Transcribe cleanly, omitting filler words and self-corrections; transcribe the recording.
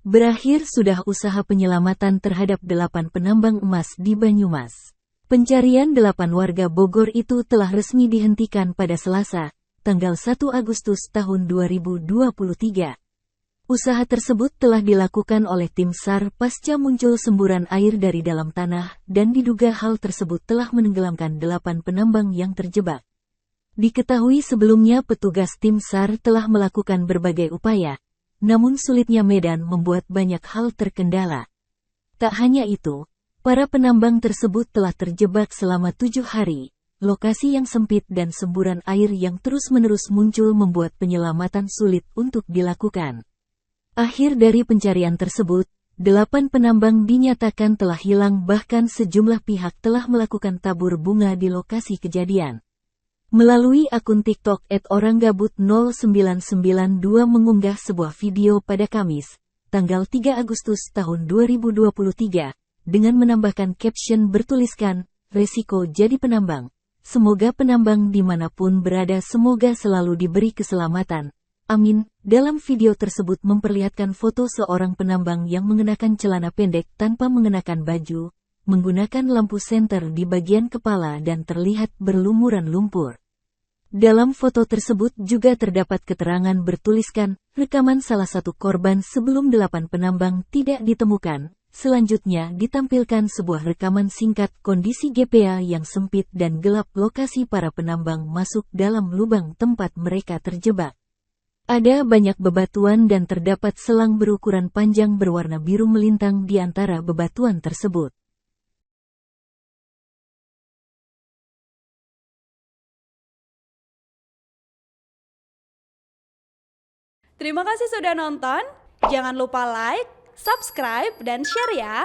Berakhir sudah usaha penyelamatan terhadap 8 penambang emas di Banyumas. Pencarian 8 warga Bogor itu telah resmi dihentikan pada Selasa, tanggal 1 Agustus tahun 2023. Usaha tersebut telah dilakukan oleh tim SAR pasca muncul semburan air dari dalam tanah dan diduga hal tersebut telah menenggelamkan 8 penambang yang terjebak. Diketahui sebelumnya petugas tim SAR telah melakukan berbagai upaya, namun sulitnya medan membuat banyak hal terkendala. Tak hanya itu, para penambang tersebut telah terjebak selama 7 hari. Lokasi yang sempit dan semburan air yang terus-menerus muncul membuat penyelamatan sulit untuk dilakukan. Akhir dari pencarian tersebut, 8 penambang dinyatakan telah hilang bahkan sejumlah pihak telah melakukan tabur bunga di lokasi kejadian. Melalui akun TikTok @oranggabut0992 mengunggah sebuah video pada Kamis, tanggal 3 Agustus tahun 2023, dengan menambahkan caption bertuliskan, "Resiko jadi penambang. Semoga penambang dimanapun berada semoga selalu diberi keselamatan. Amin." Dalam video tersebut memperlihatkan foto seorang penambang yang mengenakan celana pendek tanpa mengenakan baju, menggunakan lampu senter di bagian kepala dan terlihat berlumuran lumpur. Dalam foto tersebut juga terdapat keterangan bertuliskan, rekaman salah satu korban sebelum 8 penambang tidak ditemukan. Selanjutnya ditampilkan sebuah rekaman singkat kondisi GPA yang sempit dan gelap lokasi para penambang masuk dalam lubang tempat mereka terjebak. Ada banyak bebatuan dan terdapat selang berukuran panjang berwarna biru melintang di antara bebatuan tersebut. Terima kasih sudah nonton. Jangan lupa like, subscribe, dan share ya.